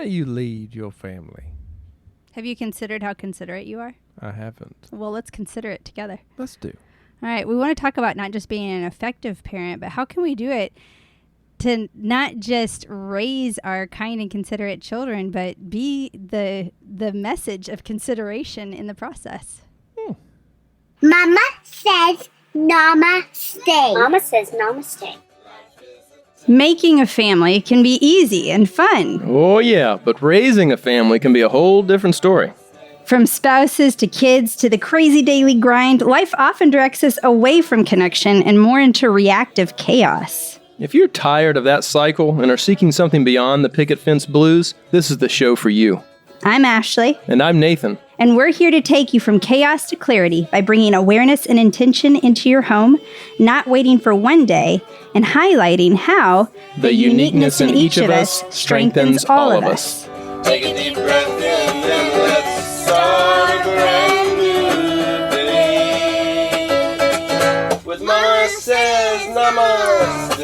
How do you lead your family? Have you considered how considerate you are? I haven't. Well, let's consider it together. Let's do. All right. We want to talk about not just being an effective parent, but how can we do it to not just raise our kind and considerate children, but be the message of consideration in the process. Mama says namaste. Mama says namaste. Making a family can be easy and fun. Oh yeah, but raising a family can be a whole different story. From spouses to kids to the crazy daily grind, life often directs us away from connection and more into reactive chaos. If you're tired of that cycle and are seeking something beyond the picket fence blues, this is the show for you. I'm Ashley. And I'm Nathan. And we're here to take you from chaos to clarity by bringing awareness and intention into your home, not waiting for one day, and highlighting how the uniqueness in each of us strengthens all of us. Take a deep breath in and let's start a brand new day. With Mama says namaste.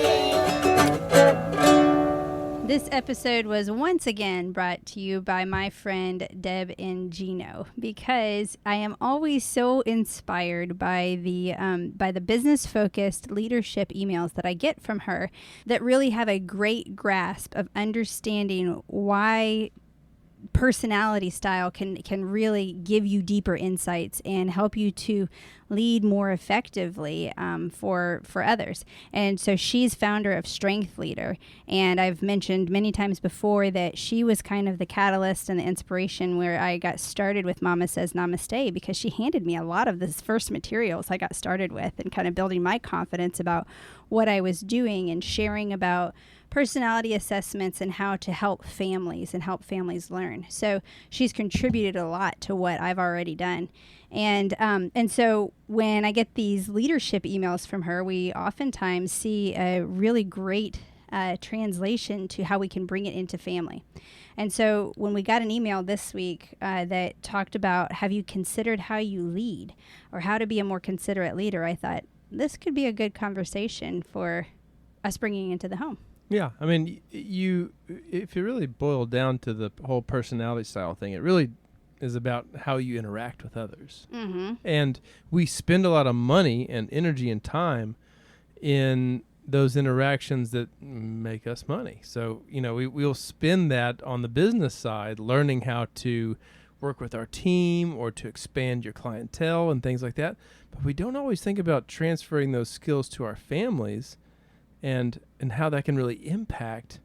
This episode was once again brought to you by my friend Deb and Gino, because I am always so inspired by the business-focused leadership emails that I get from her that really have a great grasp of understanding why personality style can really give you deeper insights and help you to lead more effectively for others. And so she's founder of Strength Leader, and I've mentioned many times before that she was kind of the catalyst and the inspiration where I got started with Mama Says Namaste, because she handed me a lot of this first materials I got started with and kind of building my confidence about what I was doing and sharing about personality assessments and how to help families learn. So she's contributed a lot to what I've already done. And so when I get these leadership emails from her, we oftentimes see a really great translation to how we can bring it into family. And so when we got an email this week that talked about, have you considered how you lead or how to be a more considerate leader, I thought this could be a good conversation for us bringing into the home. Yeah, I mean, if you really boil down to the whole personality style thing, it really is about how you interact with others. Mm-hmm. And we spend a lot of money and energy and time in those interactions that make us money. So, we'll spend that on the business side, learning how to work with our team or to expand your clientele and things like that. But we don't always think about transferring those skills to our families and how that can really impact.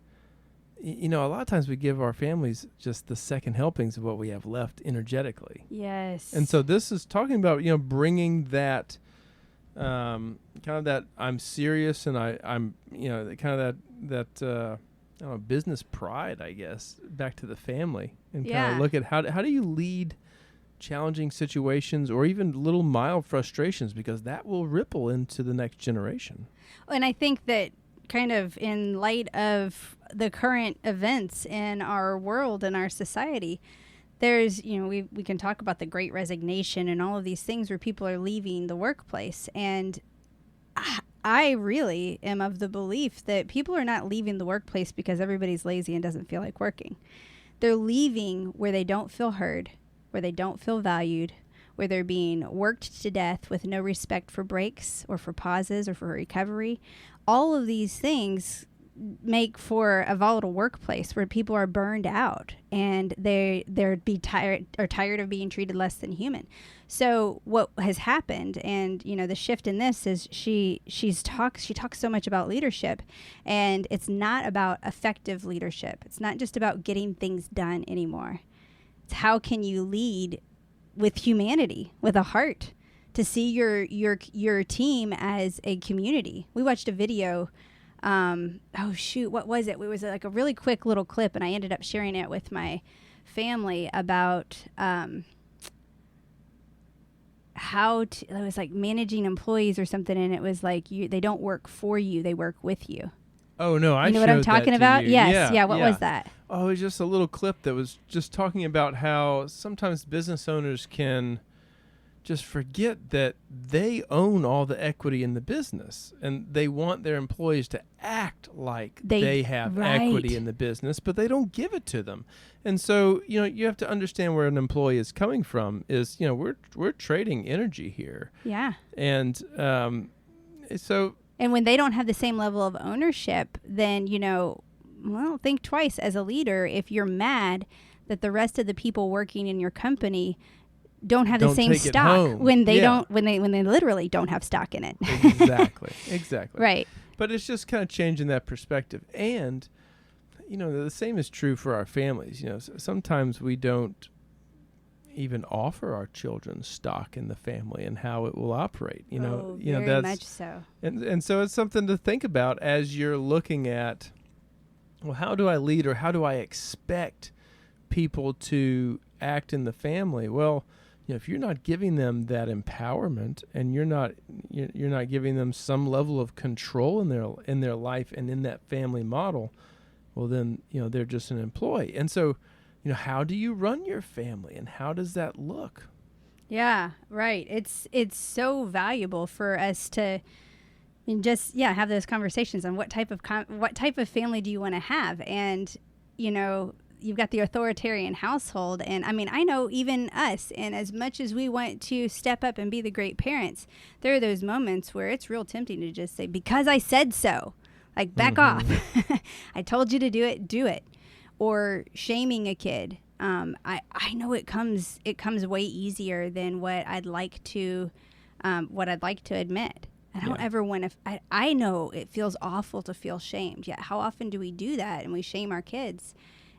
A lot of times we give our families just the second helpings of what we have left energetically. Yes. And so this is talking about, bringing that kind of that I'm serious and I'm kind of that business pride, I guess, back to the family and kind of look at how do you lead challenging situations or even little mild frustrations, because that will ripple into the next generation. And I think that kind of in light of the current events in our world and our society, there's, we can talk about the Great Resignation and all of these things where people are leaving the workplace. And I really am of the belief that people are not leaving the workplace because everybody's lazy and doesn't feel like working. They're leaving where they don't feel heard, where they don't feel valued, where they're being worked to death with no respect for breaks or for pauses or for recovery. All of these things make for a volatile workplace where people are burned out and they're tired of being treated less than human. So what has happened, and the shift in this is she talks so much about leadership, and it's not about effective leadership. It's not just about getting things done anymore. It's how can you lead with humanity, with a heart, to see your team as a community. We watched a video. What was it? It was like a really quick little clip, and I ended up sharing it with my family about it was like managing employees or something, and it was like they don't work for you, they work with you. Oh no, I know what I'm talking about? Yes, yeah. What was that? Oh, it was just a little clip that was just talking about how sometimes business owners can just forget that they own all the equity in the business, and they want their employees to act like they have equity in the business, but they don't give it to them. And so, you have to understand where an employee is coming from is, we're trading energy here. Yeah. And so. And when they don't have the same level of ownership, then, think twice as a leader if you're mad that the rest of the people working in your company don't have the same stock when they when they literally don't have stock in it. Exactly. Right. But it's just kind of changing that perspective. And, the same is true for our families. Sometimes we don't even offer our children stock in the family and how it will operate. Very much so. And so it's something to think about as you're looking at, well, how do I lead, or how do I expect people to act in the family? Well, if you're not giving them that empowerment, and you're not giving them some level of control in their life and in that family model, well, then they're just an employee. And so, how do you run your family, and how does that look? Yeah, right. It's so valuable for us to have those conversations on what type of family do you want to have. And you've got the authoritarian household, and I know even us, and as much as we want to step up and be the great parents, there are those moments where it's real tempting to just say, because I said so, like, back off. I told you to do it. Or shaming a kid. I know it comes way easier than what I'd like to admit. I don't ever want to. I know it feels awful to feel shamed. Yet how often do we do that, and we shame our kids?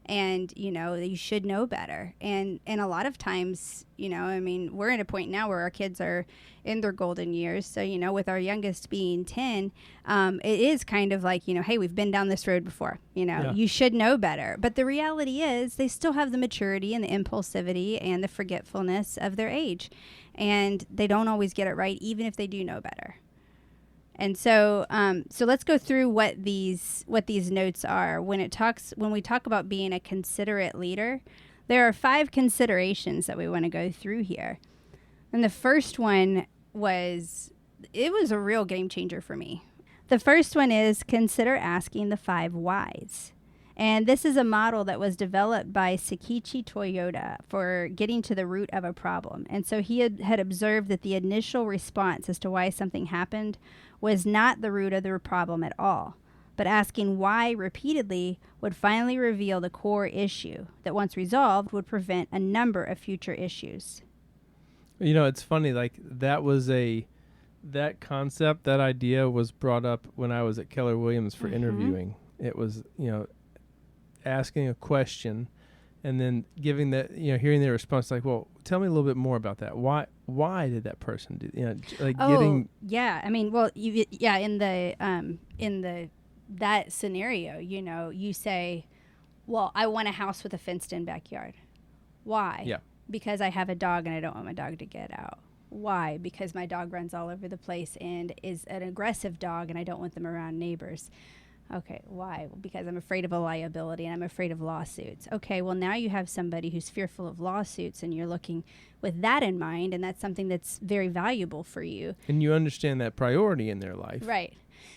And you should know better. And a lot of times, we're at a point now where our kids are in their golden years. So with our youngest being 10, it is kind of like, hey, we've been down this road before. You should know better. But the reality is, they still have the maturity and the impulsivity and the forgetfulness of their age, and they don't always get it right, even if they do know better. And so, so let's go through what these notes are. When we talk about being a considerate leader, there are 5 considerations that we want to go through here. And the first one was a real game changer for me. The first one is consider asking the 5 whys. And this is a model that was developed by Sakichi Toyota for getting to the root of a problem. And so he had observed that the initial response as to why something happened was not the root of the problem at all, but asking why repeatedly would finally reveal the core issue that, once resolved, would prevent a number of future issues. It's funny, like that concept, that idea was brought up when I was at Keller Williams for interviewing. It was, asking a question and then giving hearing their response, like, well, tell me a little bit more about that. Why did that person do, getting. Yeah. In that scenario, you say, well, I want a house with a fenced in backyard. Why? Yeah. Because I have a dog and I don't want my dog to get out. Why? Because my dog runs all over the place and is an aggressive dog and I don't want them around neighbors. Okay, why? Because I'm afraid of a liability and I'm afraid of lawsuits. Okay, well, now you have somebody who's fearful of lawsuits and you're looking with that in mind, and that's something that's very valuable for you. And you understand that priority in their life. Right.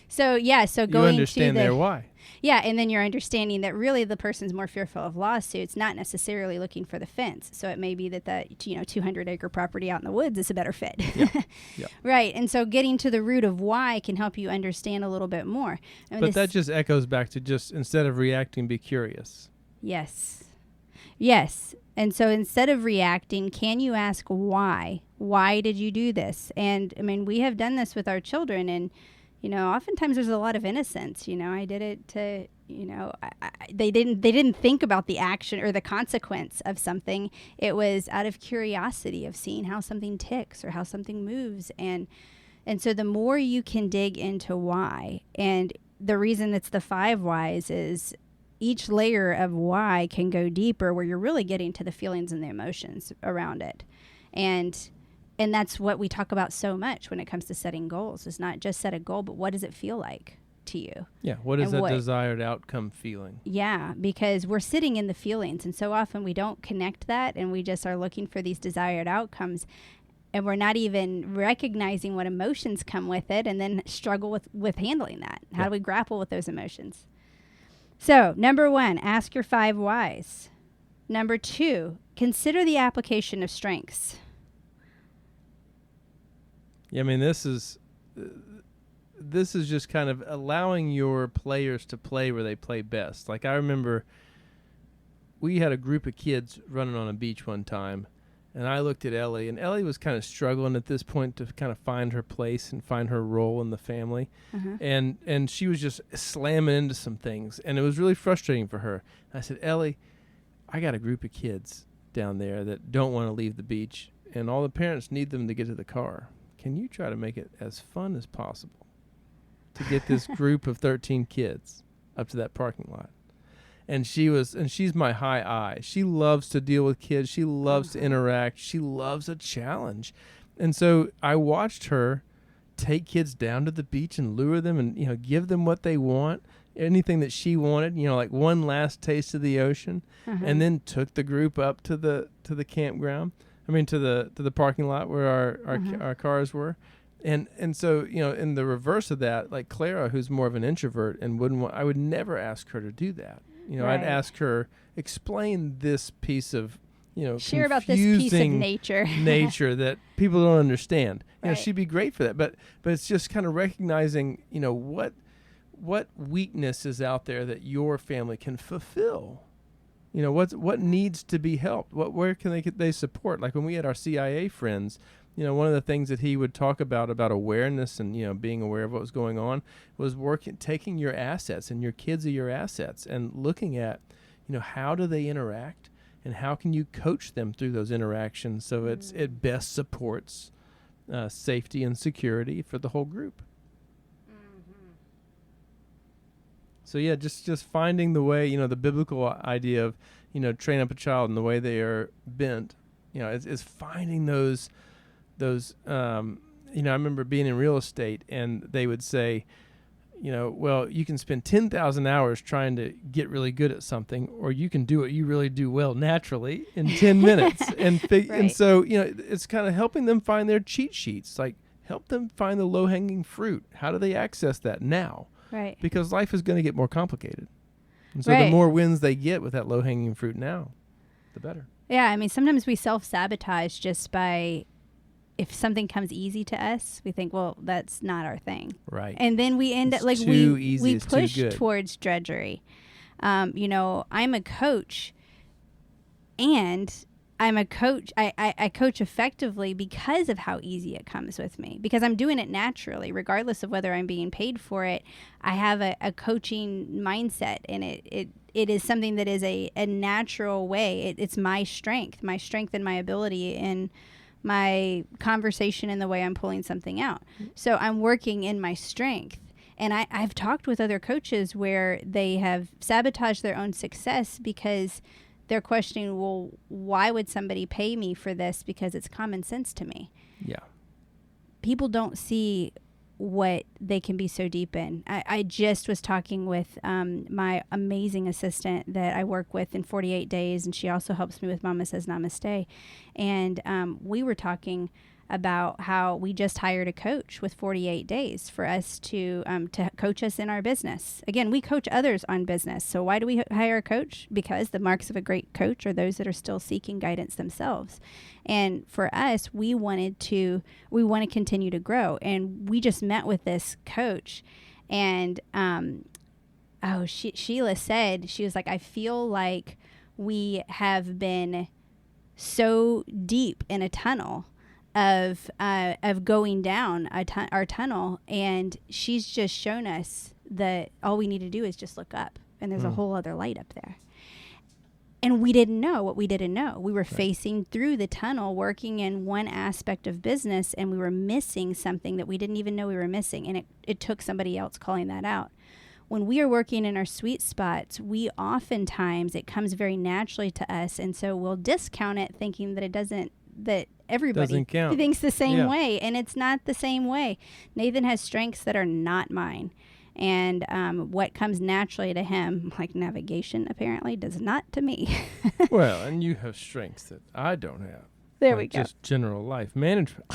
So, going to you understand their why. Yeah, and then you're understanding that really the person's more fearful of lawsuits, not necessarily looking for the fence. So it may be that 200-acre property out in the woods is a better fit. Yeah. Right, and so getting to the root of why can help you understand a little bit more. But that just echoes back to just, instead of reacting, be curious. Yes. And so instead of reacting, can you ask why? Why did you do this? And we have done this with our children, and oftentimes there's a lot of innocence. I did it to, they didn't think about the action or the consequence of something. It was out of curiosity of seeing how something ticks or how something moves. And so the more you can dig into why, and the reason it's the 5 whys is each layer of why can go deeper, where you're really getting to the feelings and the emotions around it. And that's what we talk about so much when it comes to setting goals. It's not just set a goal, but what does it feel like to you? Yeah, what is that desired outcome feeling? Yeah, because we're sitting in the feelings, and so often we don't connect that, and we just are looking for these desired outcomes. and we're not even recognizing what emotions come with it, and then struggle with handling that. How do we grapple with those emotions? So, number 1, ask your 5 whys. Number 2, consider the application of strengths. Yeah, I mean, this is just kind of allowing your players to play where they play best. Like, I remember we had a group of kids running on a beach one time, and I looked at Ellie, and Ellie was kind of struggling at this point to kind of find her place and find her role in the family. And she was just slamming into some things, and it was really frustrating for her. And I said, Ellie, I got a group of kids down there that don't want to leave the beach, and all the parents need them to get to the car. Can you try to make it as fun as possible to get this group of 13 kids up to that parking lot? And she's my high eye. She loves to deal with kids. She loves to interact. She loves a challenge. And so I watched her take kids down to the beach and lure them and, give them what they want, anything that she wanted, like one last taste of the ocean, and then took the group up to the campground. I mean, to the parking lot where our cars were. And so, in the reverse of that, like Clara, who's more of an introvert and I would never ask her to do that. I'd ask her, explain this piece of, share about this piece of nature that people don't understand. Right. She'd be great for that. But it's just kind of recognizing, what weakness is out there that your family can fulfill. What needs to be helped? Where can they support? Like when we had our CIA friends, one of the things that he would talk about awareness and, being aware of what was going on was taking your assets, and your kids are your assets, and looking at, how do they interact and how can you coach them through those interactions so it best supports safety and security for the whole group. So yeah, just finding the way, the biblical idea of, train up a child in the way they are bent, is finding those, I remember being in real estate, and they would say, well, you can spend 10,000 hours trying to get really good at something, or you can do what you really do well naturally in 10 minutes. And so, it's kind of helping them find their cheat sheets, like help them find the low-hanging fruit. How do they access that now? Right. Because life is going to get more complicated. And so the more wins they get with that low-hanging fruit now, the better. Yeah, I mean, sometimes we self-sabotage just by, if something comes easy to us, we think, well, that's not our thing. Right. And then we end up, like, we push towards drudgery. I'm a coach, and I'm a coach. I coach effectively because of how easy it comes with me, because I'm doing it naturally, regardless of whether I'm being paid for it. I have a coaching mindset, and it is something that is a natural way. It's my strength and my ability in my conversation and the way I'm pulling something out. So I'm working in my strength. And I've talked with other coaches where they have sabotaged their own success because they're questioning, well, why would somebody pay me for this? Because it's common sense to me. Yeah. People don't see what they can be so deep in. I just was talking with my amazing assistant that I work with in 48 days, and she also helps me with Mama Says Namaste. And we were talking about how we just hired a coach with 48 days for us to coach us in our business. Again, we coach others on business. So why do we hire a coach? Because the marks of a great coach are those that are still seeking guidance themselves. And for us, we want to continue to grow. And we just met with this coach, and Sheila said, she was like, I feel like we have been so deep in a tunnel of going down our tunnel, and she's just shown us that all we need to do is just look up, and there's a whole other light up there. And we didn't know what we didn't know. We were facing through the tunnel, working in one aspect of business, and we were missing something that we didn't even know we were missing, and it took somebody else calling that out. When we are working in our sweet spots, oftentimes it comes very naturally to us, and so we'll discount it, thinking that that everybody thinks the same way, and it's not the same way. Nathan has strengths that are not mine, and what comes naturally to him, like navigation, apparently does not to me. Well, and you have strengths that I don't have. There we go. Just general life management.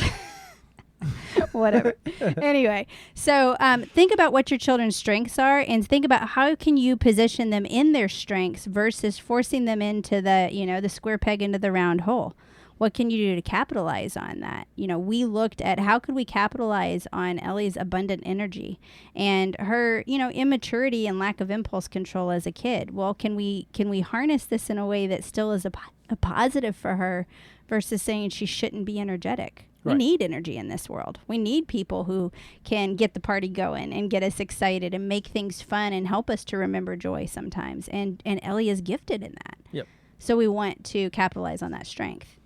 Whatever. Anyway, so think about what your children's strengths are, and think about how can you position them in their strengths versus forcing them into the square peg into the round hole. What can you do to capitalize on that? We looked at how could we capitalize on Ellie's abundant energy and her, immaturity and lack of impulse control as a kid. Well, can we harness this in a way that still is a positive for her versus saying she shouldn't be energetic? Right. We need energy in this world. We need people who can get the party going and get us excited and make things fun and help us to remember joy sometimes. And Ellie is gifted in that. Yep. So we want to capitalize on that strength.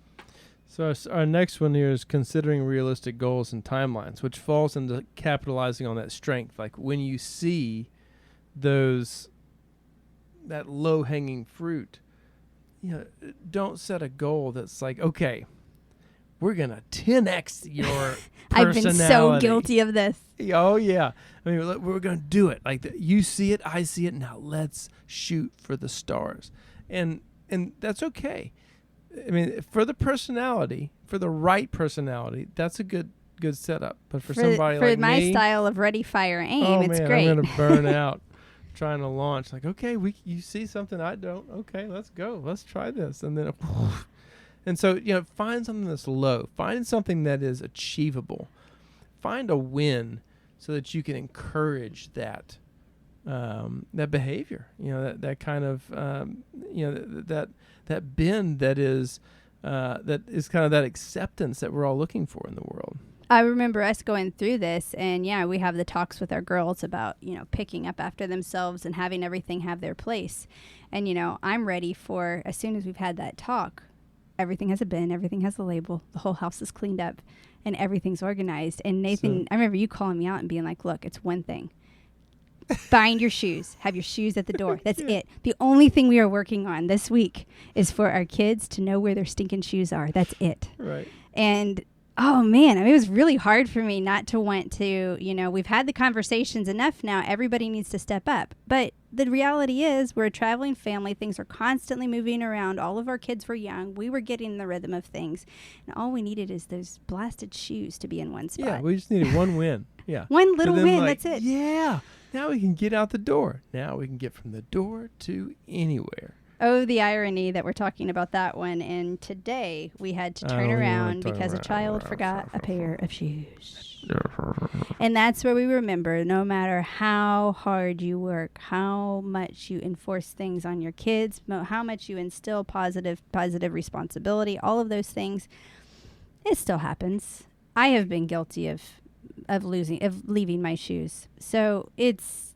So our next one here is considering realistic goals and timelines, which falls into capitalizing on that strength. Like when you see that low-hanging fruit, don't set a goal that's like, okay, we're going to 10x your personality. I've been so guilty of this. Oh, yeah. I mean, we're going to do it. Like, you see it, I see it. Now let's shoot for the stars. And that's okay. I mean, for the personality, for the right personality, that's a good setup. But for somebody like my me, style of ready, fire, aim, it's man, great. I'm going to burn out trying to launch. Like, okay, you see something I don't. Okay, let's go. Let's try this. And then, and so, find something that's low. Find something that is achievable. Find a win so that you can encourage that behavior. That kind of that bend that is kind of that acceptance that we're all looking for in the world. I remember us going through this, and we have the talks with our girls about, picking up after themselves and having everything have their place. And, I'm ready for, as soon as we've had that talk, everything has a bin, everything has a label, the whole house is cleaned up, and everything's organized. And Nathan, I remember you calling me out and being like, look, it's one thing. Bind your shoes. Have your shoes at the door. That's it. The only thing we are working on this week is for our kids to know where their stinking shoes are. That's it. Right. And oh man, it was really hard for me not to want to, we've had the conversations enough now. Everybody needs to step up. But the reality is we're a traveling family. Things are constantly moving around. All of our kids were young. We were getting in the rhythm of things. And all we needed is those blasted shoes to be in one spot. Yeah, we just needed one win. Yeah. One little win, that's it. Yeah. Now we can get out the door. Now we can get from the door to anywhere. Oh, the irony that we're talking about that one. And today we had to turn around because a child forgot a pair of shoes. And that's where we remember, no matter how hard you work, how much you enforce things on your kids, how much you instill positive responsibility, all of those things, it still happens. I have been guilty of leaving my shoes. So it's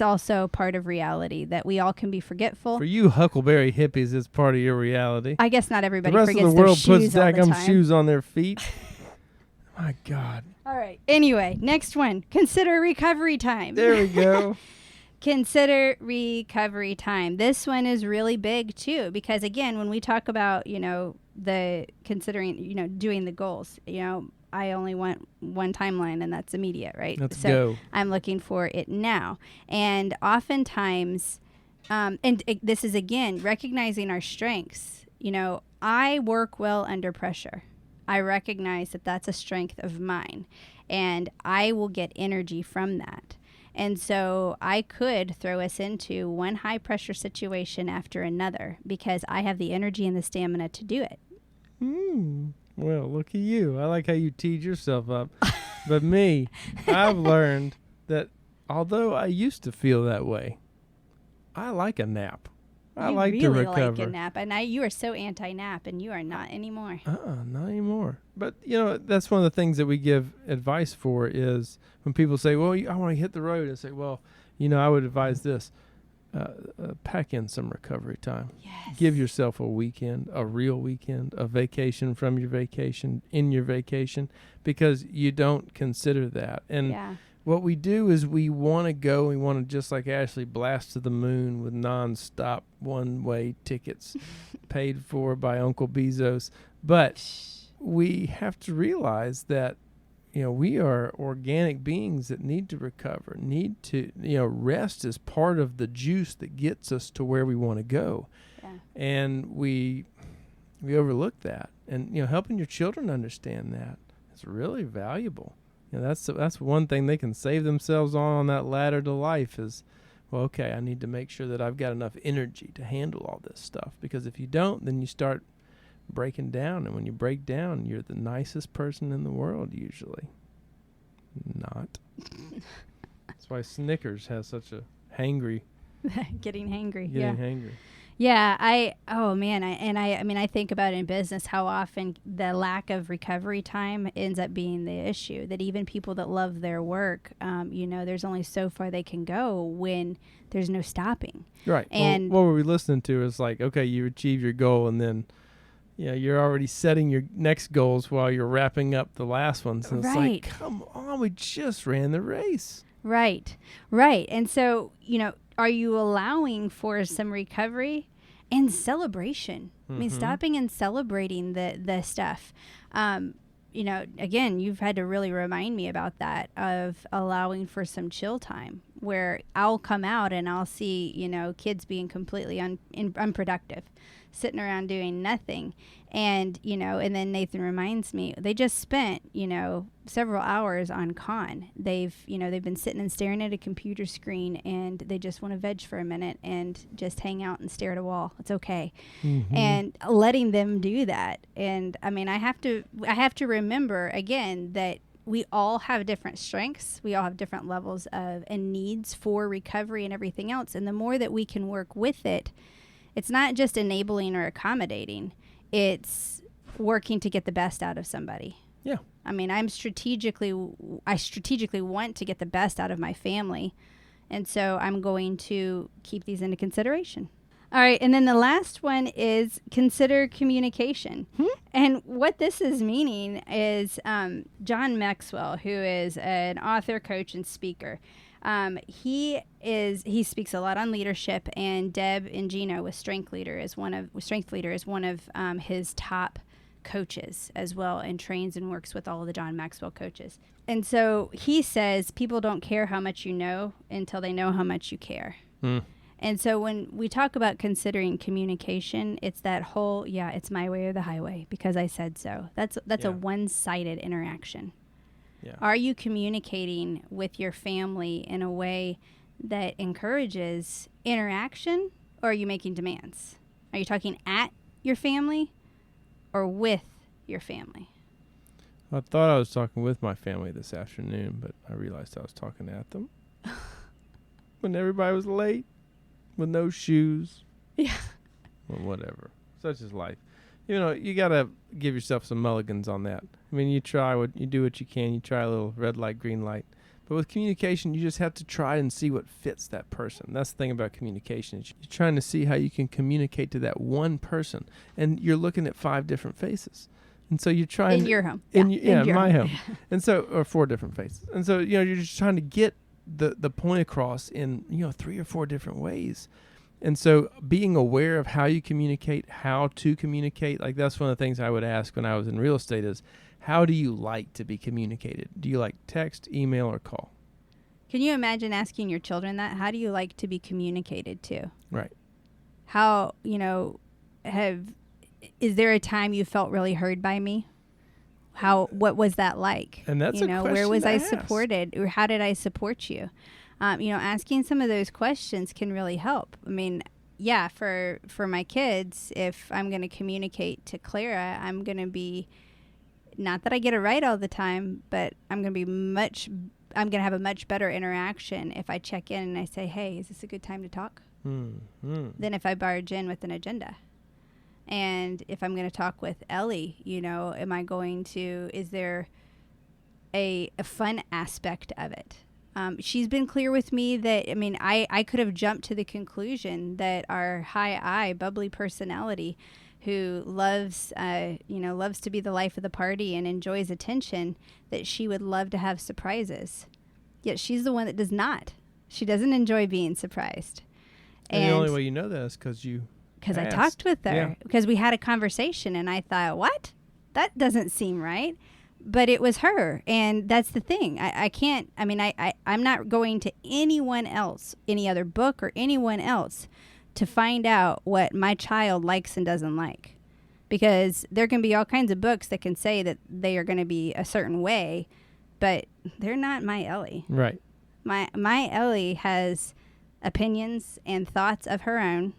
also part of reality that we all can be forgetful. For you Huckleberry hippies, it's part of your reality. I guess not everybody the rest forgets of the world their puts shoes all the daggum time. shoes on their feet. My God. All right. Anyway, next one. Consider recovery time. There we go. Consider recovery time. This one is really big too, because again, when we talk about, the considering, doing the goals, I only want one timeline, and that's immediate, right? Let's go. I'm looking for it now. And oftentimes, this is, again, recognizing our strengths. I work well under pressure. I recognize that that's a strength of mine, and I will get energy from that. And so I could throw us into one high-pressure situation after another because I have the energy and the stamina to do it. Well, look at you. I like how you tease yourself up. But me, I've learned that although I used to feel that way, I like a nap. I like to recover. You really like a nap. And you are so anti-nap, and you are not anymore. Not anymore. But, that's one of the things that we give advice for is when people say, well, I want to hit the road. And say, well, I would advise this. Pack in some recovery time. Yes. Give yourself a weekend, a real weekend, a vacation from your vacation, in your vacation, because you don't consider that. And what we do is we want to go, we want to, just like Ashley, blast to the moon with nonstop one-way tickets paid for by Uncle Bezos. But we have to realize that we are organic beings that need to recover, need to, rest is part of the juice that gets us to where we want to go. Yeah. And we We overlook that, and helping your children understand that is really valuable. That's one thing they can save themselves on that ladder to life is, well, okay, I need to make sure that I've got enough energy to handle all this stuff, because if you don't, then you start breaking down, and when you break down, you're the nicest person in the world usually. Not. That's why Snickers has such a hangry. Getting hangry. Getting hangry. Yeah, I think about in business how often the lack of recovery time ends up being the issue. That even people that love their work, there's only so far they can go when there's no stopping. Right. And what were we listening to is like, okay, you achieve your goal, and then you're already setting your next goals while you're wrapping up the last ones. And it's like, come on, we just ran the race. Right. And so, are you allowing for some recovery and celebration? I mean, stopping and celebrating the stuff. Again, you've had to really remind me about that, of allowing for some chill time where I'll come out and I'll see, kids being completely unproductive, sitting around doing nothing. And, and then Nathan reminds me, they just spent, several hours on con. They've been sitting and staring at a computer screen, and they just want to veg for a minute and just hang out and stare at a wall. It's okay. And letting them do that. And I mean, I have to remember again that we all have different strengths. We all have different levels of and needs for recovery and everything else. And the more that we can work with it, it's not just enabling or accommodating. It's working to get the best out of somebody. Yeah. I mean, I strategically want to get the best out of my family. And so I'm going to keep these into consideration. All right. And then the last one is consider communication. And what this is meaning is John Maxwell, who is an author, coach, and speaker. He speaks a lot on leadership, and Deb and Gino with Strength Leader is one of his top coaches as well, and trains and works with all of the John Maxwell coaches. And so he says people don't care how much you know until they know how much you care. And so when we talk about considering communication, it's that whole, it's my way or the highway because I said so. That's a one-sided interaction. Yeah. Are you communicating with your family in a way that encourages interaction, or are you making demands? Are you talking at your family or with your family? I thought I was talking with my family this afternoon, but I realized I was talking at them. When everybody was late with no shoes. Yeah. Well, whatever. Such is life. You got to give yourself some mulligans on that. I mean, you do what you can. You try a little red light, green light. But with communication, you just have to try and see what fits that person. That's the thing about communication. You're trying to see how you can communicate to that one person. And you're looking at 5 different faces. And so you're trying... In your home. In my home. And so, or 4 different faces. And so, you're just trying to get the point across in, 3 or 4 different ways. And so being aware of how you communicate, how to communicate, like that's one of the things I would ask when I was in real estate is, how do you like to be communicated? Do you like text, email, or call? Can you imagine asking your children that? How do you like to be communicated to? Right. How, is there a time you felt really heard by me? What was that like? And that's a question where was to I ask. supported, or how did I support you? Asking some of those questions can really help. I mean, for my kids, if I'm going to communicate to Clara, I'm going to be, not that I get it right all the time, but I'm going to have a much better interaction if I check in and I say, hey, is this a good time to talk? Than if I barge in with an agenda. And if I'm going to talk with Ellie, is there a fun aspect of it? She's been clear with me that, I could have jumped to the conclusion that our high bubbly personality who loves to be the life of the party and enjoys attention, that she would love to have surprises. Yet she's the one that does not. She doesn't enjoy being surprised. And the only way you know that is because I talked with her, because we had a conversation, and I thought, what? That doesn't seem right. But it was her, and that's the thing. I'm not going to anyone else, any other book or anyone else, to find out what my child likes and doesn't like. because there can be all kinds of books that can say that they are going to be a certain way, but they're not my Ellie. Right. My Ellie has opinions and thoughts of her own,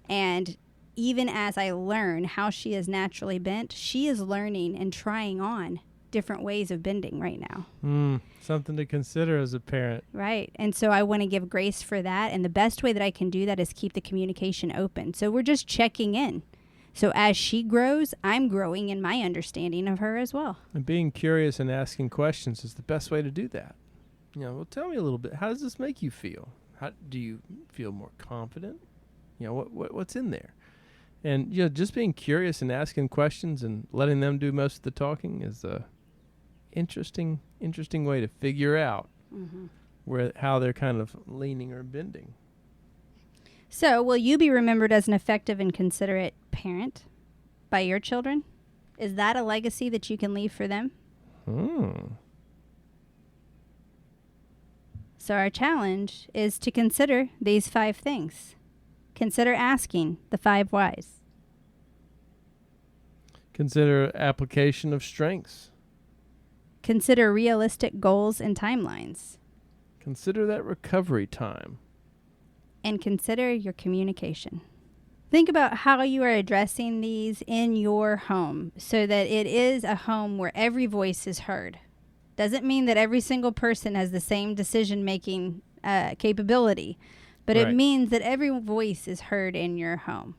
and even as I learn how she is naturally bent, she is learning and trying on different ways of bending right now. Something to consider as a parent. Right. And so I want to give grace for that. And the best way that I can do that is keep the communication open. So we're just checking in. So as she grows, I'm growing in my understanding of her as well. And being curious and asking questions is the best way to do that. Well, tell me a little bit. How does this make you feel? How do you feel more confident? What's in there? And just being curious and asking questions and letting them do most of the talking is a interesting way to figure out how they're kind of leaning or bending. So, will you be remembered as an effective and considerate parent by your children? Is that a legacy that you can leave for them? So our challenge is to consider these 5 things. Consider asking the 5 whys. Consider application of strengths. Consider realistic goals and timelines. Consider that recovery time. And consider your communication. Think about how you are addressing these in your home so that it is a home where every voice is heard. Doesn't mean that every single person has the same decision-making capability, but Right. it means that every voice is heard in your home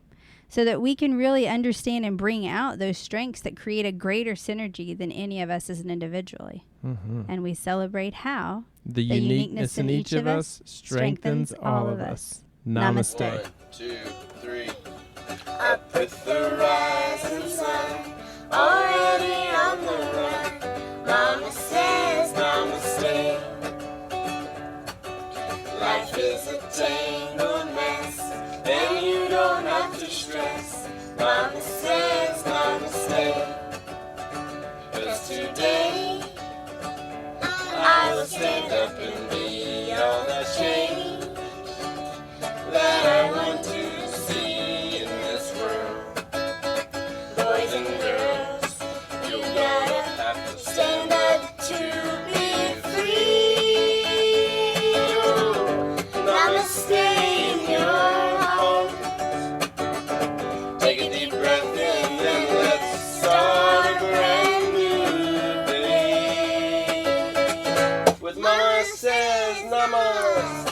so that we can really understand and bring out those strengths that create a greater synergy than any of us as an individually. And we celebrate how The uniqueness in each of us strengthens all of us. Namaste. 1, 2, 3. Up with the rising sun, already on the run. Mama says namaste. Life is a tangled mess, and you don't have to stress. Mama says namaste. 'Cause today I will stand up and be all the change that I want to see in this world. Boys and girls, you gotta have to stand up to be free. Namaste in your home. Take a deep breath in and let's start a brand new day. With Mama says namaste.